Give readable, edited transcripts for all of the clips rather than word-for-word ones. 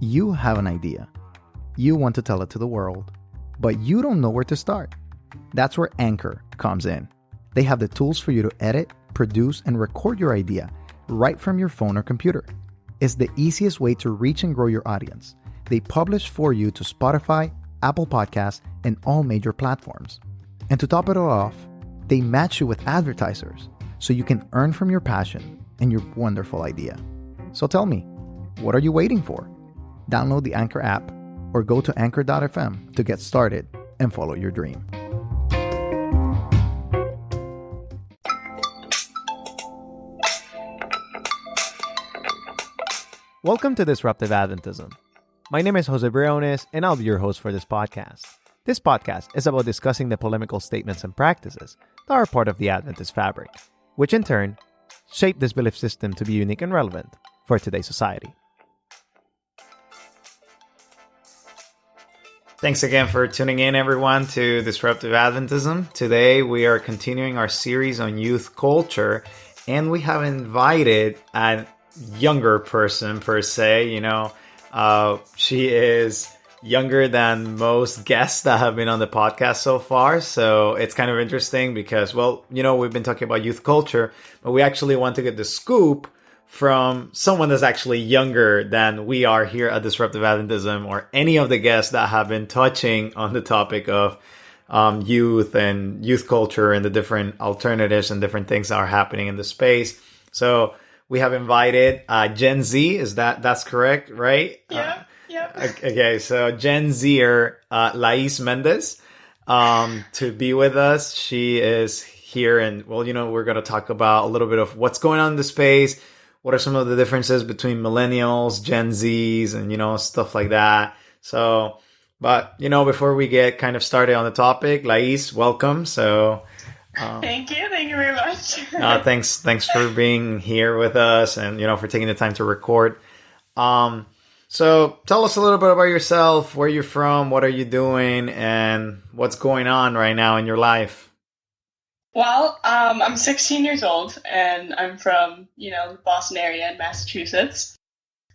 You have an idea. You want to tell it to the world, but you don't know where to start. That's where Anchor comes in. They have the tools for you to edit, produce, and record your idea right from your phone or computer. It's the easiest way to reach and grow your audience. They publish for you to Spotify, Apple Podcasts, and all major platforms. And to top it all off, they match you with advertisers so you can earn from your passion and your wonderful idea. So tell me, what are you waiting for? Download the Anchor app or go to anchor.fm to get started and follow your dream. Welcome to Disruptive Adventism. My name is Jose Briones, and I'll be your host for this podcast. This podcast is about discussing the polemical statements and practices that are part of the Adventist fabric, which in turn shape this belief system to be unique and relevant for today's society. Thanks again for tuning in, everyone, to Disruptive Adventism. Today, we are continuing our series on youth culture, and we have invited a younger person, per se. She is younger than most guests that have been on the podcast so far. So it's kind of interesting because, we've been talking about youth culture, but we actually want to get the scoop from someone that's actually younger than we are here at Disruptive Adventism, or any of the guests that have been touching on the topic of youth and youth culture and the different alternatives and different things that are happening in the space. So we have invited Gen Z. That's correct, right? Yeah. Okay, so Gen Zer, Lais Mendes, to be with us. She is here, and we're going to talk about a little bit of what's going on in the space. What are some of the differences between millennials, Gen Zs, and, stuff like that. So, but, before we get kind of started on the topic, Lais, welcome. So, Thank you very much. Thanks for being here with us and, for taking the time to record. So tell us a little bit about yourself, where you're from, what are you doing, and what's going on right now in your life. Well, I'm 16 years old, and I'm from, the Boston area in Massachusetts.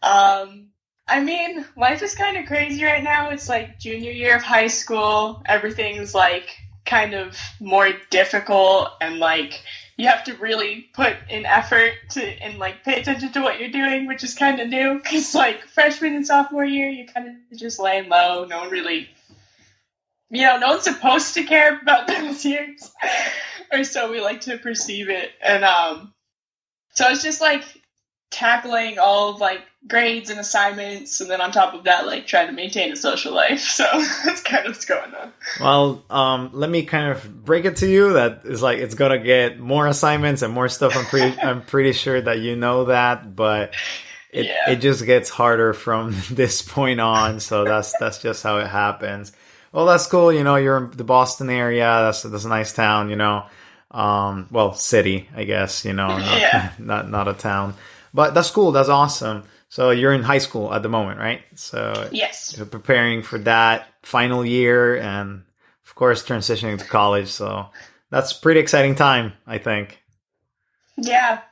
Life is kind of crazy right now. It's like junior year of high school. Everything's like kind of more difficult, and like you have to really put in effort and pay attention to what you're doing, which is kind of new because like freshman and sophomore year, you're kind of just laying low. No one really, no one's supposed to care about those years. Or so we like to perceive it. And so it's just like tackling all of like grades and assignments, and then on top of that, like trying to maintain a social life. So that's kind of what's going on. Well, let me kind of break it to you that is like it's gonna get more assignments and more stuff. I'm pretty sure that you know that, but it just gets harder from this point on. So that's just how it happens. Well, that's cool. You're in the Boston area. That's a nice town. City, I guess. Not a town, but that's cool. That's awesome. So you're in high school at the moment, right? So yes, you're preparing for that final year, and of course transitioning to college. So that's a pretty exciting time, I think. Yeah.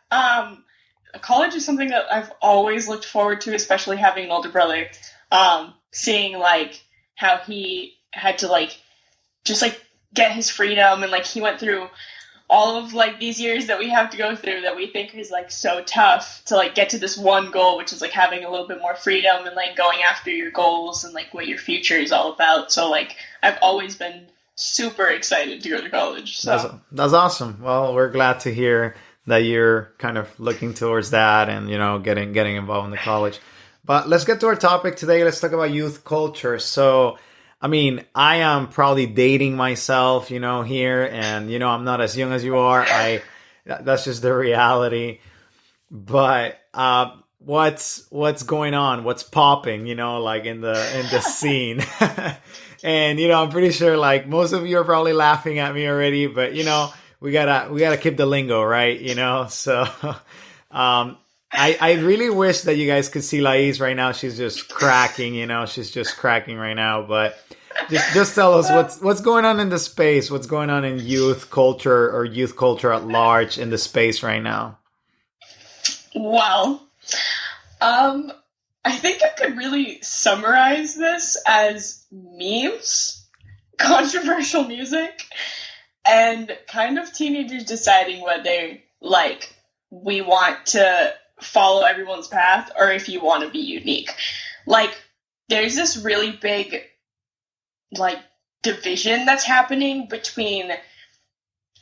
College is something that I've always looked forward to, especially having an older brother. Seeing like how he had to like just like get his freedom, and like he went through all of like these years that we have to go through that we think is like so tough to like get to this one goal, which is like having a little bit more freedom and like going after your goals and like what your future is all about. So like I've always been super excited to go to college. So that's awesome. Well, we're glad to hear that you're kind of looking towards that and getting involved in the college. But let's get to our topic today. Let's talk about youth culture. So I am probably dating myself, here, and, I'm not as young as you are. That's just the reality. But what's going on? What's popping, like in the scene? And, I'm pretty sure like most of you are probably laughing at me already, but, we gotta keep the lingo, right? So I really wish that you guys could see Lais right now. She's just cracking, she's just cracking right now. But just tell us what's going on in the space, what's going on in youth culture or youth culture at large in the space right now. Well, I I think I could really summarize this as memes, controversial music, and kind of teenagers deciding whether, like, we want to follow everyone's path or if you want to be unique. Like, there's this really big, like, division that's happening between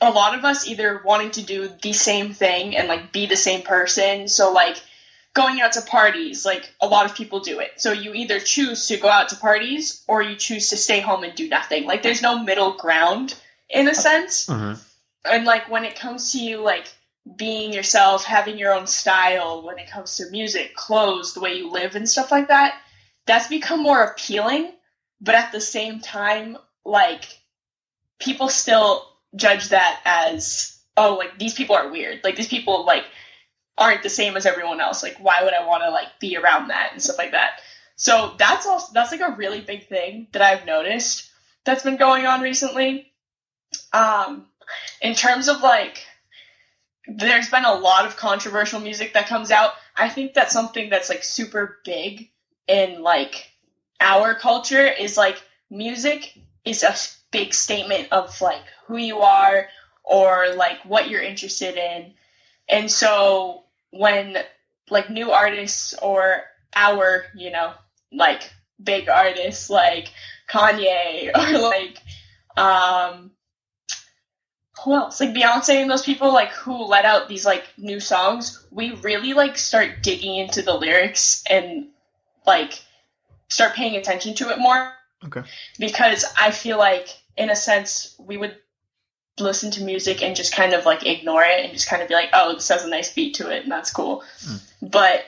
a lot of us either wanting to do the same thing and, like, be the same person. So, like, going out to parties, like, a lot of people do it. So you either choose to go out to parties or you choose to stay home and do nothing. Like, there's no middle ground, in a sense. Mm-hmm. And, like, when it comes to you, like, being yourself, having your own style, when it comes to music, clothes, the way you live and stuff like that, that's become more appealing. But at the same time, like, people still judge that as, oh, like, these people are weird. Like, these people, like, aren't the same as everyone else. Like, why would I want to, like, be around that and stuff like that? So that's also, that's, like, a really big thing that I've noticed that's been going on recently. In terms of, like, there's been a lot of controversial music that comes out. I think that's something that's, like, super big in, like, our culture is, like, music is a big statement of, like, who you are or, like, what you're interested in. And so when, like, new artists or our, you know, like, big artists like Kanye or, like, who else? Like, Beyonce and those people, like, who let out these, like, new songs, we really, like, start digging into the lyrics and, like, start paying attention to it more. Okay. Because I feel like, in a sense, we would listen to music and just kind of, like, ignore it and just kind of be like, oh, this has a nice beat to it and that's cool. But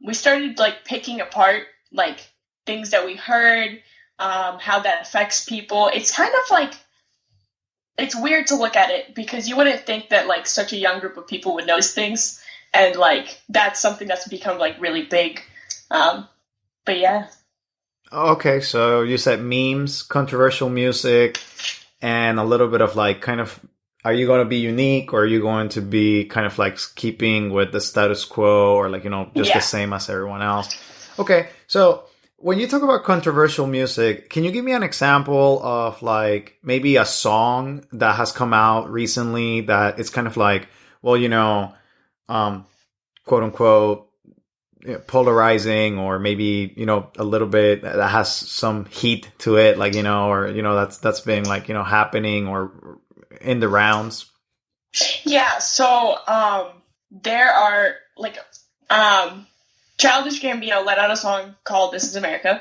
we started, like, picking apart, like, things that we heard, how that affects people. It's kind of like, it's weird to look at it because you wouldn't think that, like, such a young group of people would notice things, and, like, that's something that's become, like, really big. But yeah. Okay, so you said memes, controversial music, and a little bit of, like, kind of, are you going to be unique or are you going to be kind of, like, keeping with the status quo or, like, you know, just the same as everyone else? Okay, so when you talk about controversial music, can you give me an example of, like, maybe a song that has come out recently that it's kind of like, well, you know, quote unquote, polarizing, or maybe, you know, a little bit that has some heat to it, like, you know, or, you know, that's been, like, you know, happening or in the rounds? Yeah, so there are, like, Childish Gambino let out a song called This Is America,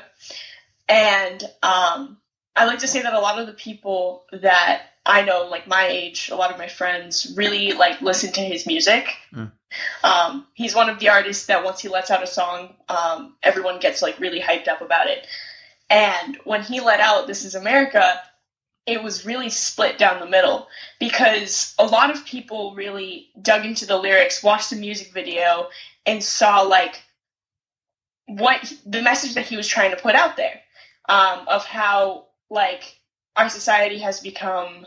and I like to say that a lot of the people that I know, like, my age, a lot of my friends really, like, listen to his music. He's one of the artists that once he lets out a song, everyone gets, like, really hyped up about it. And when he let out This Is America, it was really split down the middle because a lot of people really dug into the lyrics, watched the music video, and saw, like, what the message that he was trying to put out there, of how, like, our society has become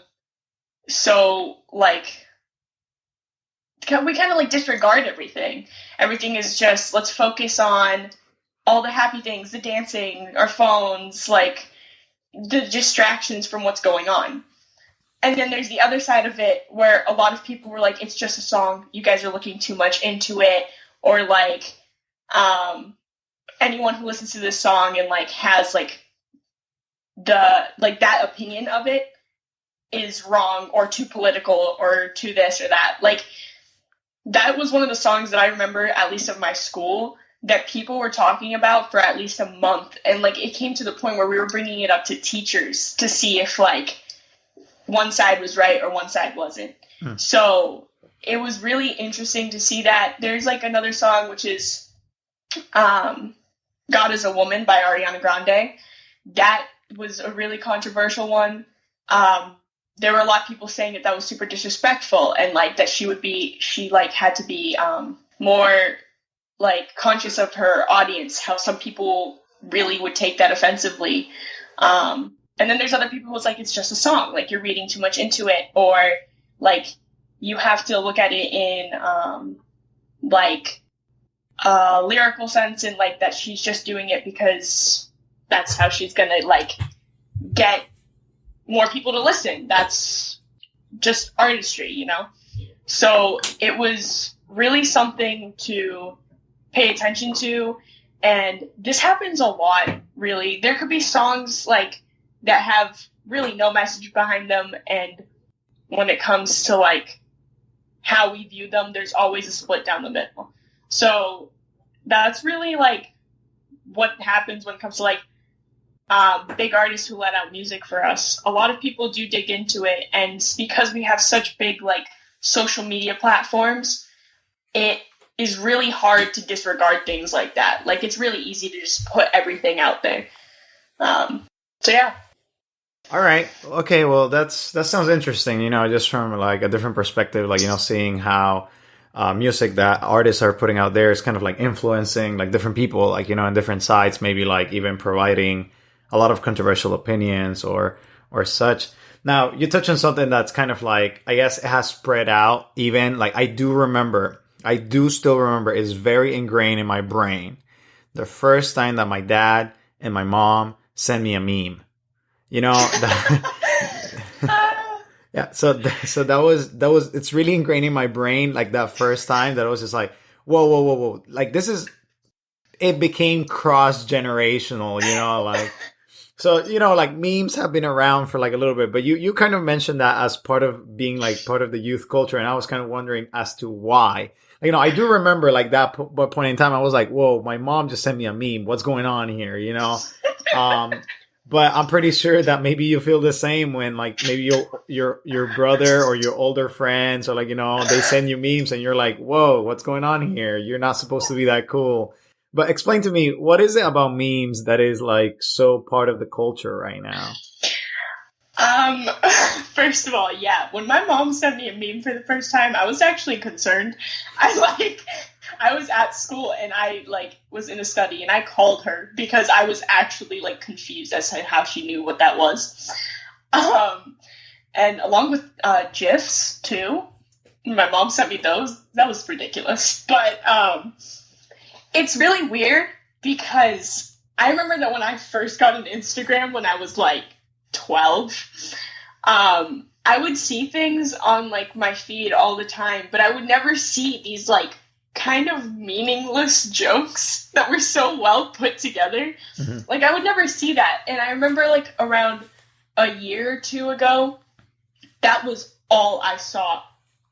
so, like, we kind of, like, disregard everything. Everything is just, let's focus on all the happy things, the dancing, our phones, like, the distractions from what's going on. And then there's the other side of it where a lot of people were like, it's just a song, you guys are looking too much into it, or, like, anyone who listens to this song and, like, has, like, the, like, that opinion of it is wrong or too political or too this or that. Like, that was one of the songs that I remember, at least of my school, that people were talking about for at least a month. And, like, it came to the point where we were bringing it up to teachers to see if, like, one side was right or one side wasn't. So it was really interesting to see that. There's, like, another song, which is God Is a Woman by Ariana Grande. That was a really controversial one. There were a lot of people saying that was super disrespectful and, like, that she like, had to be more, like, conscious of her audience, how some people really would take that offensively. And then there's other people who's like, it's just a song, like, you're reading too much into it, or, like, you have to look at it in, like, lyrical sense and like that she's just doing it because that's how she's gonna like get more people to listen. That's just artistry, you know? So it was really something to pay attention to. And this happens a lot, really. There could be songs like that have really no message behind them. And when it comes to like how we view them, there's always a split down the middle. So that's really like what happens when it comes to like big artists who let out music for us. A lot of people do dig into it, and because we have such big like social media platforms, it is really hard to disregard things like that. Like it's really easy to just put everything out there. So yeah. All right. Okay. Well, that sounds interesting. You know, just from like a different perspective, like, you know, seeing how music that artists are putting out there is kind of like influencing like different people, like, you know, on different sides, maybe like even providing a lot of controversial opinions or such. Now, you touched on something that's kind of like, I guess it has spread out even. Like, I do still remember, it's very ingrained in my brain, the first time that my dad and my mom sent me a meme. You know, yeah. So that was it's really ingrained in my brain. Like that first time, that I was just like, whoa. Like it became cross generational. You know, like. So, you know, like memes have been around for like a little bit, but you kind of mentioned that as part of being like part of the youth culture. And I was kind of wondering as to why. You know, I do remember like that point in time, I was like, whoa, my mom just sent me a meme. What's going on here? You know? But I'm pretty sure that maybe you feel the same when like maybe your brother or your older friends or like, you know, they send you memes and you're like, whoa, what's going on here? You're not supposed to be that cool. But explain to me, what is it about memes that is like so part of the culture right now? First of all, yeah, when my mom sent me a meme for the first time, I was actually concerned. I was at school and I like was in a study and I called her because I was actually like confused as to how she knew what that was. And along with GIFs too. My mom sent me those. That was ridiculous. But it's really weird because I remember that when I first got an Instagram when I was like 12, I would see things on like my feed all the time, but I would never see these like kind of meaningless jokes that were so well put together. Mm-hmm. Like I would never see that. And I remember like around a year or two ago, that was all I saw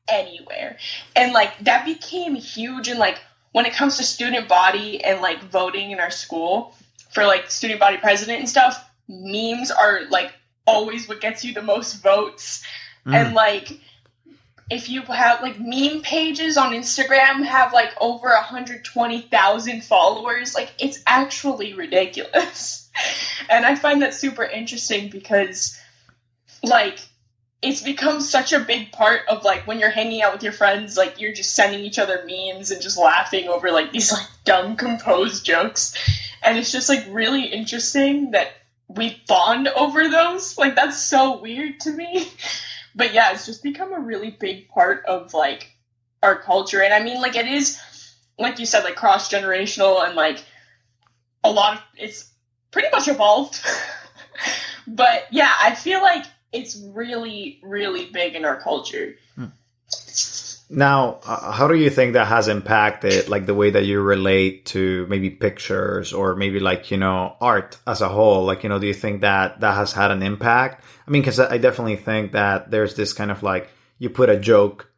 anywhere. And like that became huge. And like when it comes to student body and like voting in our school for like student body president and stuff, memes are like always what gets you the most votes. And like if you have like meme pages on Instagram have like over 120,000 followers, like it's actually ridiculous. And I find that super interesting because like it's become such a big part of like when you're hanging out with your friends, like you're just sending each other memes and just laughing over like these like dumb composed jokes. And it's just like really interesting that we bond over those. Like that's so weird to me. But yeah, it's just become a really big part of like our culture. And I mean, like it is, like you said, like cross-generational and like a lot of, it's pretty much evolved. But yeah, I feel like it's really, really big in our culture. Now, how do you think that has impacted like the way that you relate to maybe pictures or maybe like, you know, art as a whole? Like, you know, do you think that that has had an impact? I mean, because I definitely think that there's this kind of like you put a joke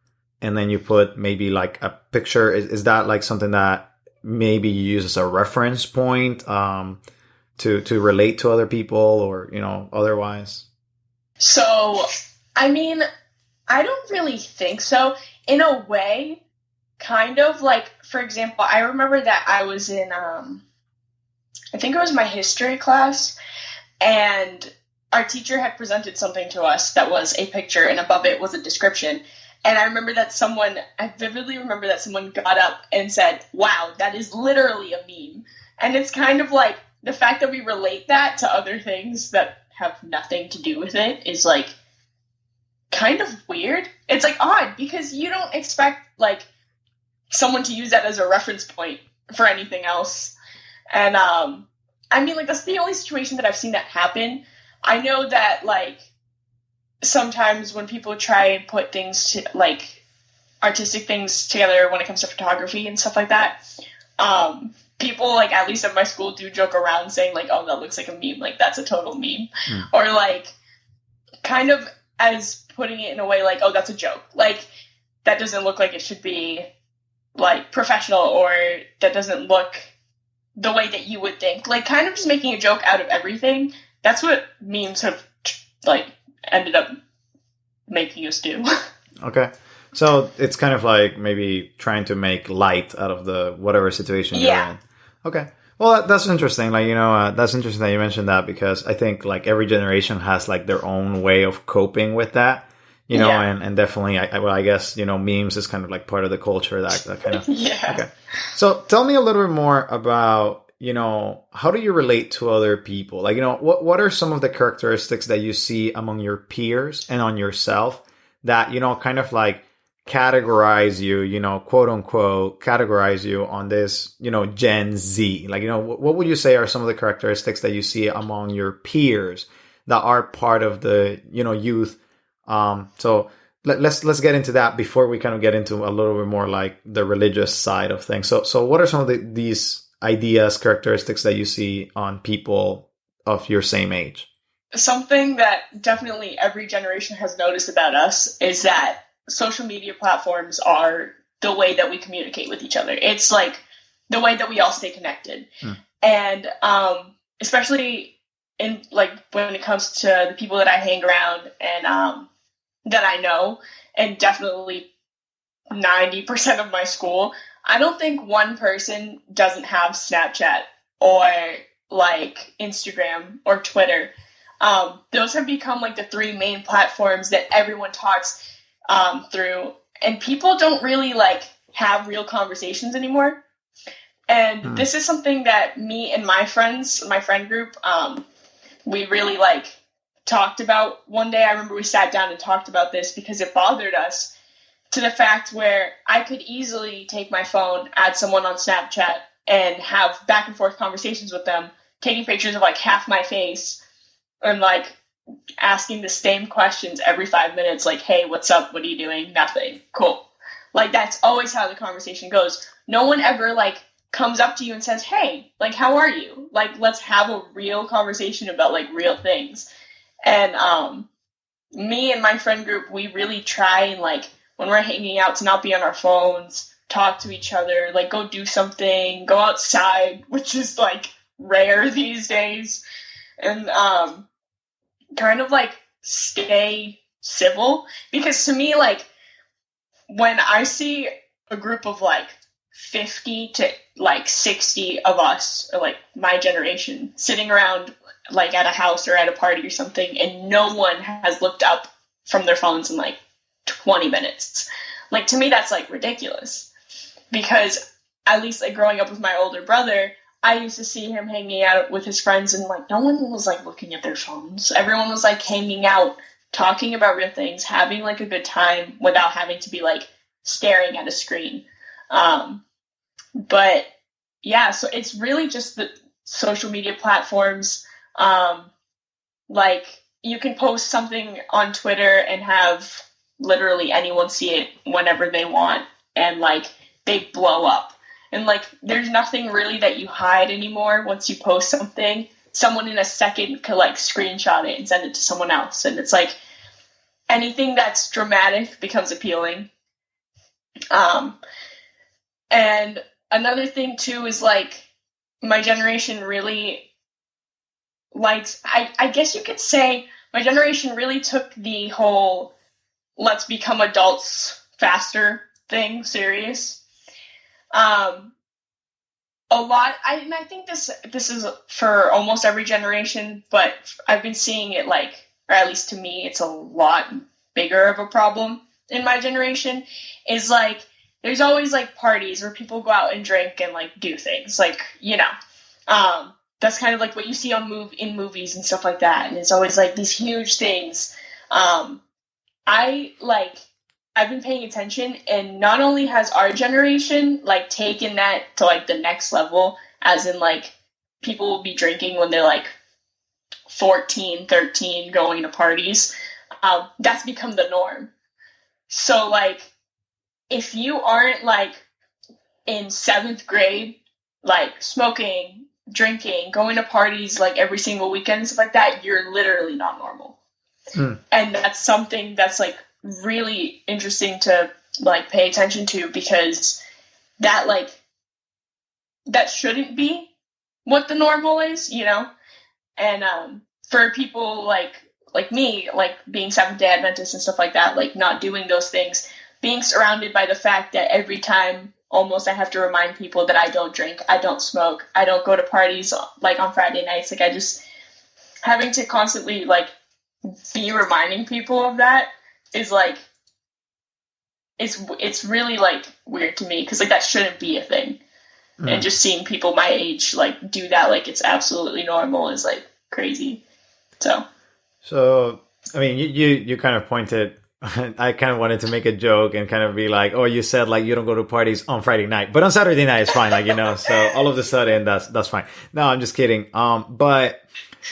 and then you put maybe like a picture. Is that like something that maybe you use as a reference point to relate to other people or, you know, otherwise? So, I mean, I don't really think so. In a way, kind of like, for example, I remember that I was in, I think it was my history class, and our teacher had presented something to us that was a picture, and above it was a description. And I remember that I vividly remember that someone got up and said, wow, that is literally a meme. And it's kind of like the fact that we relate that to other things that have nothing to do with it is like, kind of weird. It's like odd because you don't expect like someone to use that as a reference point for anything else. And I mean, like, that's the only situation that I've seen that happen. I know that, like, sometimes when people try and put things to, like, artistic things together when it comes to photography and stuff like that, people, like, at least at my school, do joke around saying, like, oh, that looks like a meme, like, that's a total meme. Or, like, kind of as putting it in a way like, oh, that's a joke. Like, that doesn't look like it should be, like, professional, or that doesn't look the way that you would think. Like, kind of just making a joke out of everything. That's what memes have, like, ended up making us do. Okay. So it's kind of like maybe trying to make light out of the whatever situation you're in. Okay. Well, that's interesting. Like, that's interesting that you mentioned that, because I think, like, every generation has, like, their own way of coping with that, and definitely, I guess, memes is kind of like part of the culture, that kind of. Yeah. Okay. So tell me a little bit more about, how do you relate to other people? Like, what are some of the characteristics that you see among your peers and on yourself that, kind of like categorize you, quote unquote, categorize you on this, Gen Z? Like, what would you say are some of the characteristics that you see among your peers that are part of the, youth? So let's get into that before we kind of get into a little bit more like the religious side of things. So what are some of these ideas, characteristics that you see on people of your same age? Something that definitely every generation has noticed about us is that social media platforms are the way that we communicate with each other. It's like the way that we all stay connected. And especially in, like, when it comes to the people that I hang around and that I know, and definitely 90% of my school, I don't think one person doesn't have Snapchat or, like, Instagram or Twitter. Those have become, like, the three main platforms that everyone talks through, and people don't really, like, have real conversations anymore. And this is something that me and my friend group, we really, like, talked about one day. I remember we sat down and talked about this because it bothered us, to the fact where I could easily take my phone, add someone on Snapchat, and have back and forth conversations with them, taking pictures of, like, half my face, and, like, asking the same questions every 5 minutes, like, hey, what's up? What are you doing? Nothing. Cool. Like, that's always how the conversation goes. No one ever, like, comes up to you and says, hey, like, how are you? Like, let's have a real conversation about, like, real things. And me and my friend group, we really try and, like, when we're hanging out, to not be on our phones, talk to each other, like, go do something, go outside, which is, like, rare these days. And kind of, like, stay civil. Because to me, like, when I see a group of, like, 50 to, like, 60 of us, or, like, my generation, sitting around, like, at a house or at a party or something, and no one has looked up from their phones in, like, 20 minutes. Like, to me, that's, like, ridiculous. Because, at least, like, growing up with my older brother, I used to see him hanging out with his friends, and, like, no one was, like, looking at their phones. Everyone was, like, hanging out, talking about real things, having, like, a good time without having to be, like, staring at a screen. But yeah, so it's really just the social media platforms. Like, you can post something on Twitter and have literally anyone see it whenever they want, and, like, they blow up. And, like, there's nothing really that you hide anymore. Once you post something, someone in a second could, like, screenshot it and send it to someone else. And it's like, anything that's dramatic becomes appealing. And another thing, too, is, like, my generation really likes, I guess you could say, my generation really took the whole let's become adults faster thing serious. A lot, I think this is for almost every generation, but I've been seeing it, like, or at least to me, it's a lot bigger of a problem in my generation, is, like, there's always, like, parties where people go out and drink and, like, do things, like, that's kind of like what you see in movies and stuff like that, and it's always, like, these huge things. I, like, I've been paying attention, and not only has our generation like taken that to like the next level, as in like people will be drinking when they're like 14, 13, going to parties. That's become the norm. So like if you aren't like in 7th grade, like smoking, drinking, going to parties like every single weekend and stuff like that, you're literally not normal. And that's something that's like really interesting to like pay attention to, because that like that shouldn't be what the normal is, you know? And for people like me, like being Seventh-day Adventist and stuff like that, like not doing those things, being surrounded by the fact that every time almost I have to remind people that I don't drink, I don't smoke, I don't go to parties like on Friday nights. Like I just having to constantly like be reminding people of that is like it's really like weird to me, because like that shouldn't be a thing. And just seeing people my age like do that like it's absolutely normal is like crazy. So I mean, you kind of pointed. I kind of wanted to make a joke and kind of be like, oh, you said like you don't go to parties on Friday night, but on Saturday night it's fine, like, you know. So all of a sudden that's fine. No, I'm just kidding. But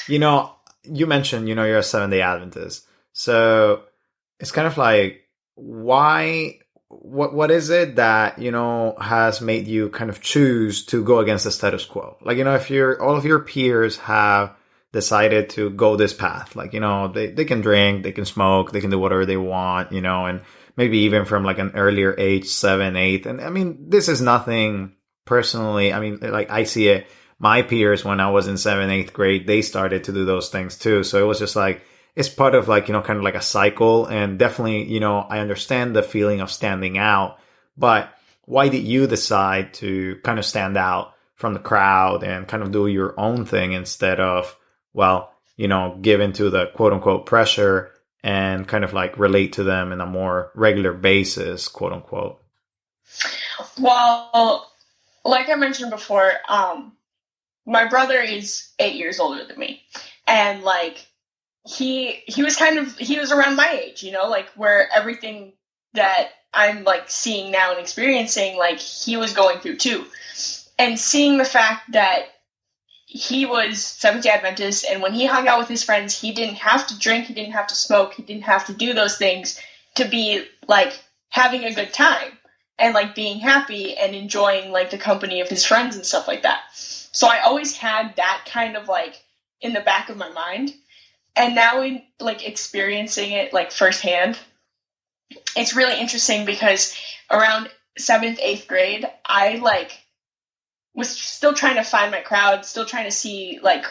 you know, you mentioned, you know, you're a Seventh-day Adventist, so it's kind of like, why? What is it that, you know, has made you kind of choose to go against the status quo? Like, you know, if all of your peers have decided to go this path, like, you know, they can drink, they can smoke, they can do whatever they want, you know, and maybe even from like an earlier age, 7, 8. And I mean, this is nothing personally. I mean, like I see it, my peers when I was in 7th, 8th grade, they started to do those things too. So it was just like, it's part of like, you know, kind of like a cycle. And definitely, you know, I understand the feeling of standing out, but why did you decide to kind of stand out from the crowd and kind of do your own thing instead of, well, you know, give into the quote unquote pressure and kind of like relate to them in a more regular basis, quote unquote? Well, like I mentioned before, my brother is 8 years older than me, and like he was around my age, you know, like where everything that I'm like seeing now and experiencing, like he was going through too. And seeing the fact that he was Seventh-day Adventist, and when he hung out with his friends, he didn't have to drink, he didn't have to smoke, he didn't have to do those things to be like having a good time and like being happy and enjoying like the company of his friends and stuff like that. So I always had that kind of like in the back of my mind. And now in like experiencing it like firsthand, it's really interesting, because around 7th, 8th grade, I like was still trying to find my crowd, still trying to see like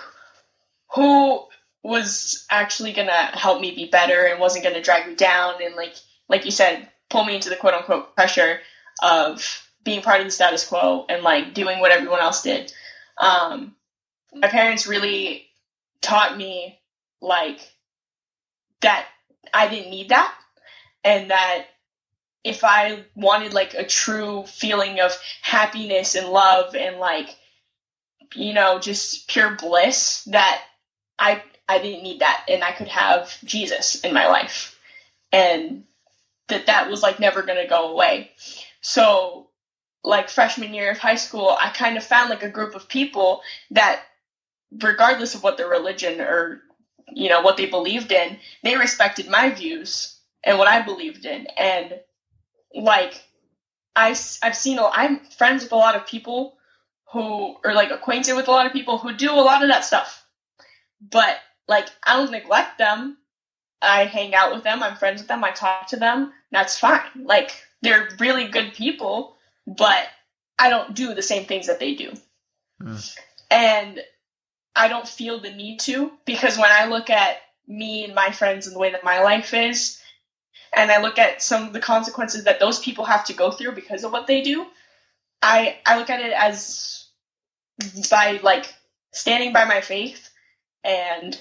who was actually gonna help me be better and wasn't gonna drag me down and like you said, pull me into the quote unquote pressure of being part of the status quo and like doing what everyone else did. My parents really taught me like that I didn't need that, and that if I wanted like a true feeling of happiness and love and like, you know, just pure bliss, that I didn't need that, and I could have Jesus in my life, and that was like never going to go away. So like freshman year of high school, I kind of found like a group of people that, regardless of what their religion or, you know, what they believed in, they respected my views and what I believed in. And like I'm friends with a lot of people who are like acquainted with a lot of people who do a lot of that stuff, but like I don't neglect them. I hang out with them, I'm friends with them, I talk to them, that's fine. Like they're really good people, but I don't do the same things that they do. And I don't feel the need to, because when I look at me and my friends and the way that my life is, and I look at some of the consequences that those people have to go through because of what they do, I look at it as by like standing by my faith and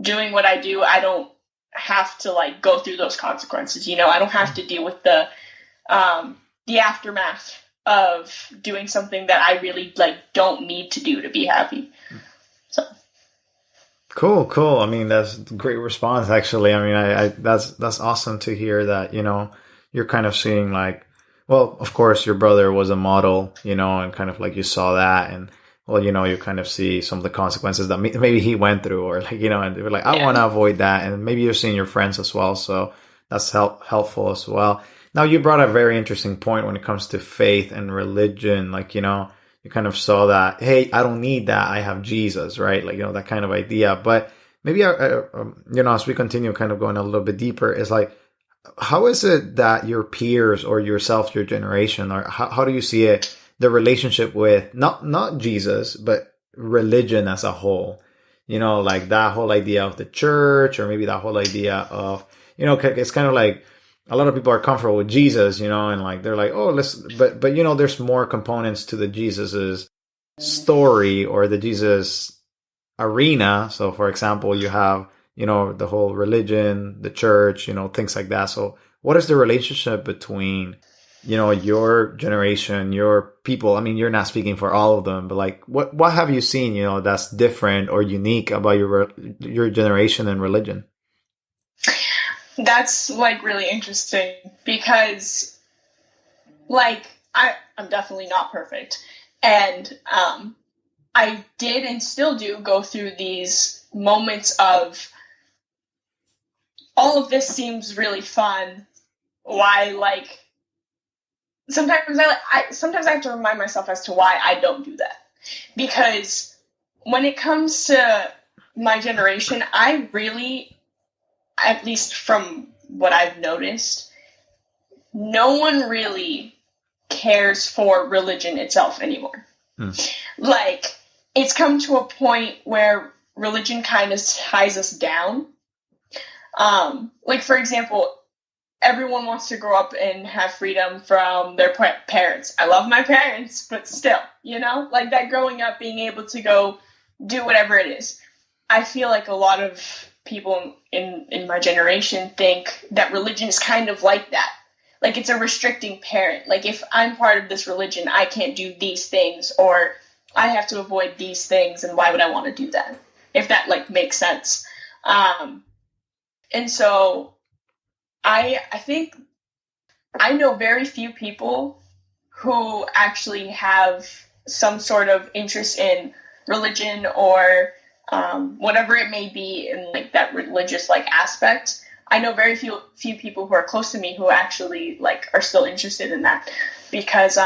doing what I do, I don't have to like go through those consequences. You know, I don't have to deal with the aftermath of doing something that I really like don't need to do to be happy. So cool. I mean, that's a great response, actually. I mean, I that's awesome to hear that, you know, you're kind of seeing like, well, of course, your brother was a model, and kind of like you saw that, and well, you kind of see some of the consequences that maybe he went through, or like, and they were like, I want to avoid that, and maybe you're seeing your friends as well, so that's helpful as well. Now, you brought a very interesting point when it comes to faith and religion, like, you kind of saw that, hey, I don't need that, I have Jesus, right? Like, that kind of idea. But maybe, as we continue kind of going a little bit deeper, is like, how is it that your peers or yourself, your generation, or how do you see it, the relationship with not Jesus, but religion as a whole? Like that whole idea of the church, or maybe that whole idea of, it's kind of like a lot of people are comfortable with Jesus, and like they're like, oh, but there's more components to the Jesus's story or the Jesus arena. So, for example, you have the whole religion, the church, things like that. So what is the relationship between, your generation, your people? I mean, you're not speaking for all of them, but like, what have you seen, that's different or unique about your generation and religion? That's like really interesting because like I'm definitely not perfect. And I did and still do go through these moments of all of this seems really fun. Why, like, sometimes I have to remind myself as to why I don't do that. Because when it comes to my generation, I really, at least from what I've noticed, no one really cares for religion itself anymore. Like, it's come to a point where religion kind of ties us down. Like, for example, everyone wants to grow up and have freedom from their parents. I love my parents, but still, like that growing up, being able to go do whatever it is. I feel like a lot of people in my generation think that religion is kind of like that. Like, it's a restricting parent. Like, if I'm part of this religion, I can't do these things, or I have to avoid these things, and why would I want to do that? If that, like, makes sense. And so I think I know very few people who actually have some sort of interest in religion or whatever it may be in like that religious like aspect. I know very few people who are close to me who actually like are still interested in that, because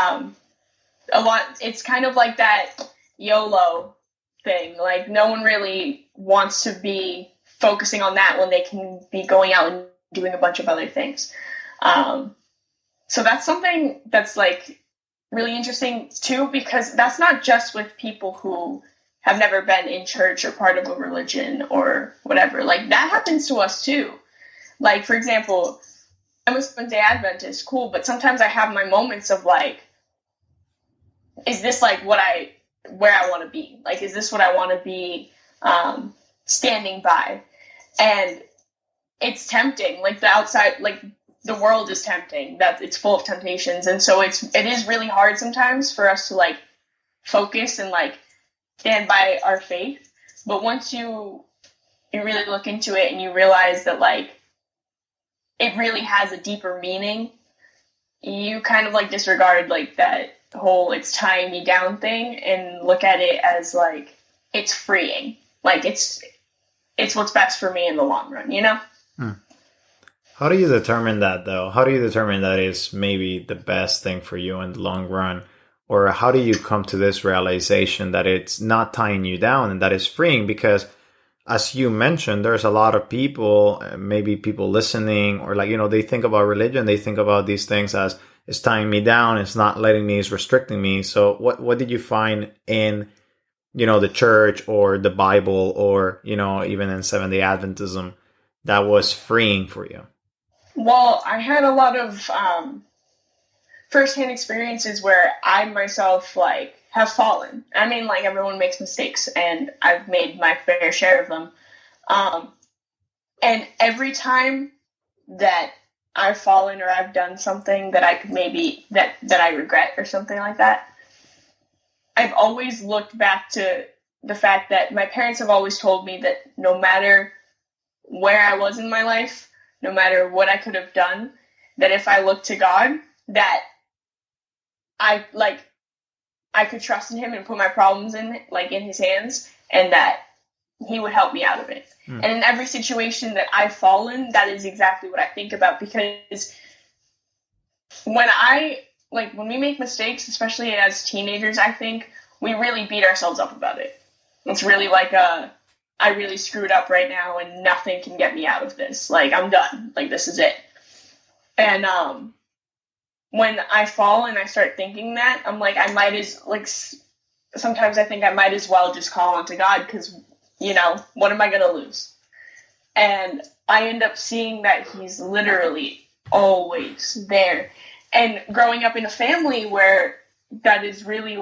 it's kind of like that YOLO thing. Like, no one really wants to be focusing on that when they can be going out and doing a bunch of other things. So that's something that's like really interesting too, because that's not just with people who have never been in church or part of a religion or whatever. Like, that happens to us too. Like, for example, I'm a Seventh-day Adventist, cool, but sometimes I have my moments of like, is this like where I want to be? Like, is this what I want to be standing by? And it's tempting. Like, the outside, like, the world is tempting. That it's full of temptations. And so it is really hard sometimes for us to like focus and like stand by our faith. But once you really look into it and you realize that like it really has a deeper meaning, you kind of like disregard like that whole it's tying me down thing and look at it as like it's freeing. Like, it's what's best for me in the long run, How do you determine that, though? How do you determine that is maybe the best thing for you in the long run? Or how do you come to this realization that it's not tying you down and that it's freeing? Because as you mentioned, there's a lot of people, maybe people listening, or like, they think about religion, they think about these things as it's tying me down, it's not letting me, it's restricting me. So what did you find in, the church or the Bible or, even in Seventh-day Adventism that was freeing for you? Well, I had a lot of firsthand experiences where I myself like have fallen. I mean, like, everyone makes mistakes, and I've made my fair share of them. And every time that I've fallen or I've done something that I could maybe that I regret or something like that, I've always looked back to the fact that my parents have always told me that no matter where I was in my life, no matter what I could have done, that if I looked to God, that I could trust in him and put my problems in his hands, and that he would help me out of it. And in every situation that I fall in, that is exactly what I think about, because when we make mistakes, especially as teenagers, I think we really beat ourselves up about it. It's really I really screwed up right now and nothing can get me out of this. I'm done. This is it. And when I fall and I start thinking that, I'm sometimes I think I might as well just call on to God, because, what am I going to lose? And I end up seeing that he's literally always there. And growing up in a family where that is really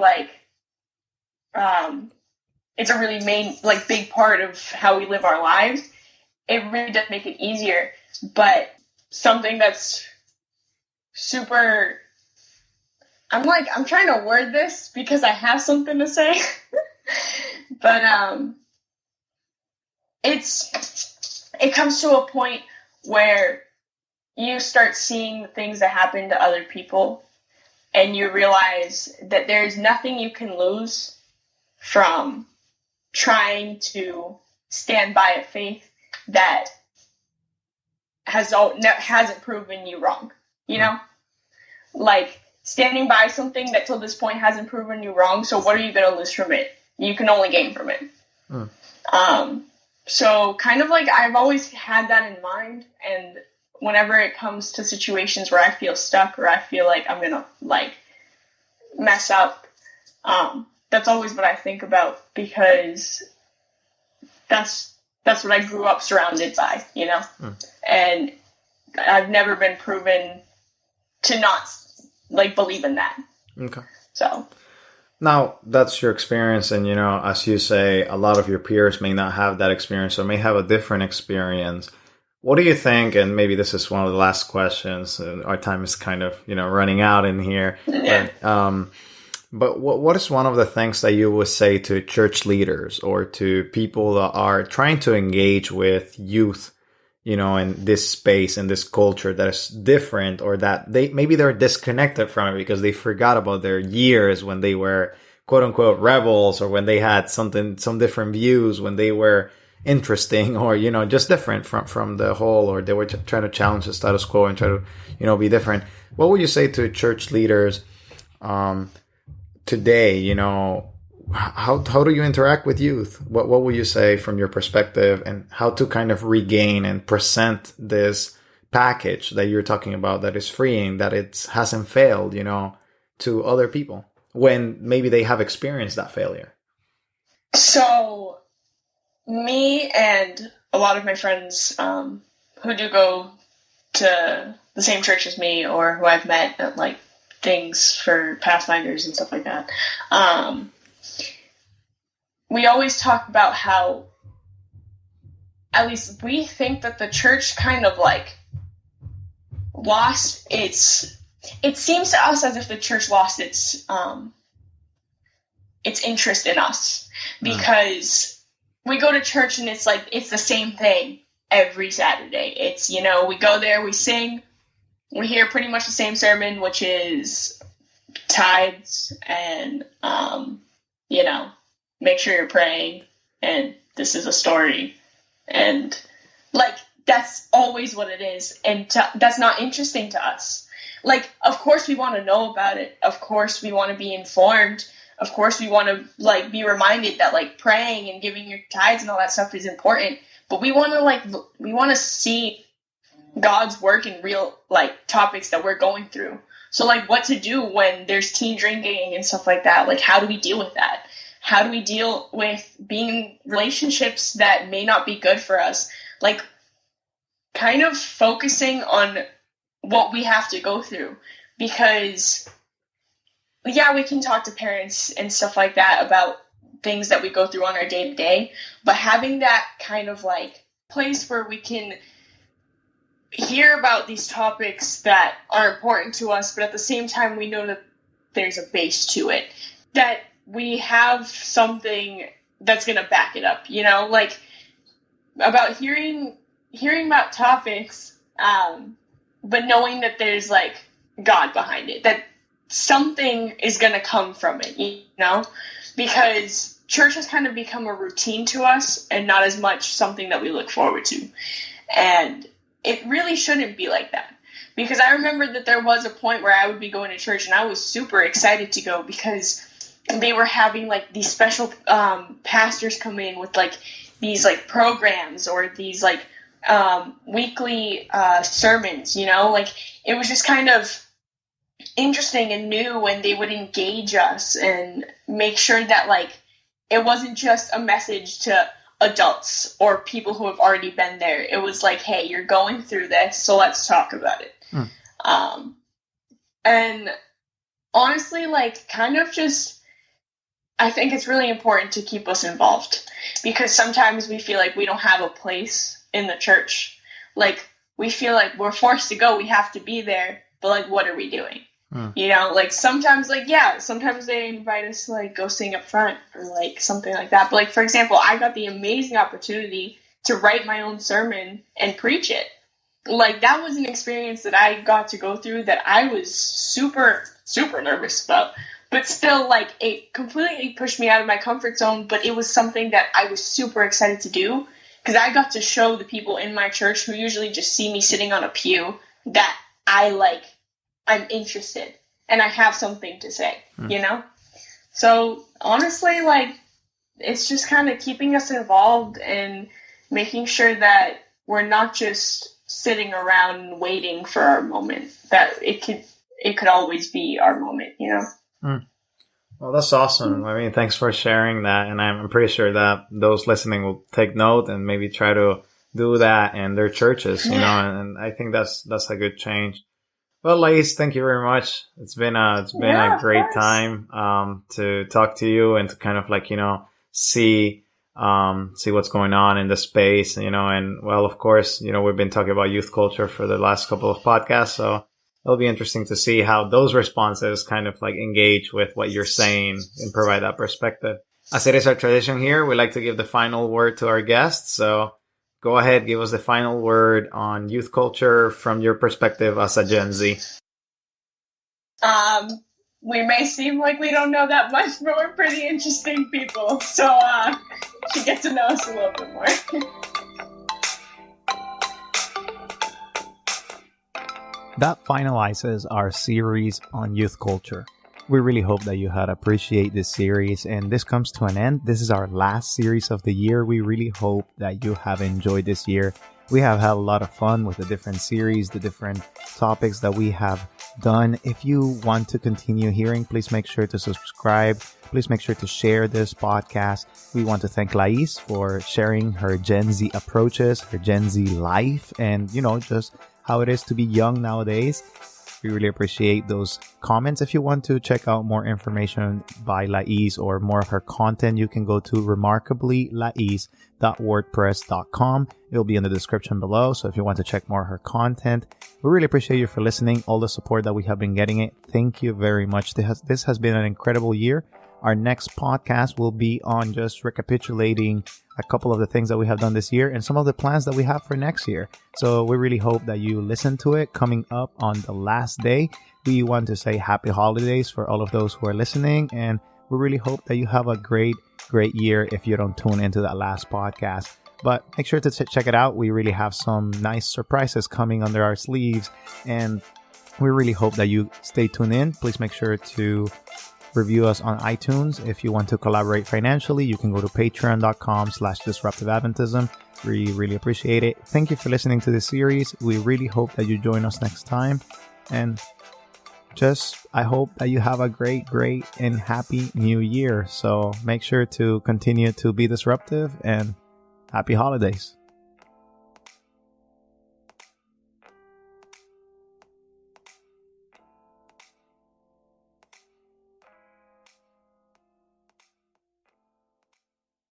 it's a really main, big part of how we live our lives, it really does make it easier. But something that's super, I'm trying to word this because I have something to say, but it comes to a point where you start seeing the things that happen to other people, and you realize that there's nothing you can lose from trying to stand by a faith that hasn't proven you wrong, standing by something that till this point hasn't proven you wrong. So what are you going to lose from it? You can only gain from it. So kind of I've always had that in mind. And whenever it comes to situations where I feel stuck or I feel like I'm going to mess up, that's always what I think about, because that's what I grew up surrounded by, and I've never been proven to not believe in that. Okay. So now that's your experience, and as you say, a lot of your peers may not have that experience or may have a different experience. What do you think? And maybe this is one of the last questions. Our time is kind of running out in here. Yeah. But what is one of the things that you would say to church leaders or to people that are trying to engage with youth, in this space, in this culture that is different, or that they're disconnected from it because they forgot about their years when they were quote unquote rebels, or when they had some different views, when they were interesting, or just different from the whole, or they were trying to challenge the status quo and try to be different. What would you say to church leaders today? How do you interact with youth? What will you say from your perspective, and how to kind of regain and present this package that you're talking about, that is freeing, that it hasn't failed, to other people when maybe they have experienced that failure? So me and a lot of my friends who do go to the same church as me, or who I've met at things for Pathfinders and stuff like that, we always talk about how, at least we think that the church kind of lost its, it seems to us as if the church lost its interest in us, because we go to church and it's it's the same thing every Saturday. It's, we go there, we sing, we hear pretty much the same sermon, which is tithes and, make sure you're praying, and this is a story. And that's always what it is. And that's not interesting to us. Of course we want to know about it. Of course we want to be informed. Of course we want to be reminded that praying and giving your tithes and all that stuff is important. But we want to see God's work in real topics that we're going through. So what to do when there's teen drinking and stuff like that? How do we deal with that? How do we deal with being in relationships that may not be good for us? Kind of focusing on what we have to go through, because we can talk to parents and stuff like that about things that we go through on our day to day, but having that kind of place where we can hear about these topics that are important to us, but at the same time we know that there's a base to it, that we have something that's going to back it up, about hearing about topics but knowing that there's like God behind it, that something is going to come from it, you know, because church has kind of become a routine to us and not as much something that we look forward to. And it really shouldn't be like that, because I remember that there was a point where I would be going to church and I was super excited to go because they were having like these special pastors come in with like these like programs or these like weekly sermons, you know, like it was just kind of interesting and new when they would engage us and make sure that like it wasn't just a message to adults or people who have already been there. It was like, hey, you're going through this, so let's talk about it. And honestly, like kind of just, I think it's really important to keep us involved, because sometimes we feel like we don't have a place in the church. Like we feel like we're forced to go, we have to be there, but like what are we doing? You know, like sometimes like, yeah, sometimes they invite us to like go sing up front or like something like that. But like, for example, I got the amazing opportunity to write my own sermon and preach it. Like that was an experience that I got to go through that I was super, super nervous about. But still, like, it completely pushed me out of my comfort zone. But it was something that I was super excited to do, because I got to show the people in my church who usually just see me sitting on a pew that I'm interested and I have something to say, you know? So honestly, like, it's just kind of keeping us involved and making sure that we're not just sitting around waiting for our moment, that it could always be our moment, you know? Well, that's awesome. I mean, thanks for sharing that. And I'm pretty sure that those listening will take note and maybe try to do that in their churches, you know, and I think that's a good change. Well, Lais, thank you very much. It's been a great time, to talk to you and to kind of like, you know, see what's going on in the space, you know, and well, of course, you know, we've been talking about youth culture for the last couple of podcasts. So it'll be interesting to see how those responses kind of like engage with what you're saying and provide that perspective. As it is our tradition here, we like to give the final word to our guests. So go ahead, give us the final word on youth culture from your perspective as a Gen Z. We may seem like we don't know that much, but we're pretty interesting people. So you should get to know us a little bit more. That finalizes our series on youth culture. We really hope that you had appreciated this series, and this comes to an end. This is our last series of the year. We really hope that you have enjoyed this year. We have had a lot of fun with the different series, the different topics that we have done. If you want to continue hearing, please make sure to subscribe. Please make sure to share this podcast. We want to thank Lais for sharing her Gen Z approaches, her Gen Z life, and, you know, just how it is to be young nowadays. We really appreciate those comments. If you want to check out more information by Lais or more of her content, you can go to remarkablylais.wordpress.com. It'll be in the description below. So if you want to check more of her content, we really appreciate you for listening, all the support that we have been getting it. Thank you very much. This has been an incredible year. Our next podcast will be on just recapitulating a couple of the things that we have done this year and some of the plans that we have for next year. So we really hope that you listen to it. Coming up on the last day, we want to say happy holidays for all of those who are listening. And we really hope that you have a great year if you don't tune into that last podcast. But make sure to check it out. We really have some nice surprises coming under our sleeves. And we really hope that you stay tuned in. Please make sure to review us on iTunes. If you want to collaborate financially, you can go to patreon.com/disruptiveadventism. We really appreciate it. Thank you for listening to this series. We really hope that you join us next time. And I hope that you have a great and happy new year. So make sure to continue to be disruptive, and happy holidays.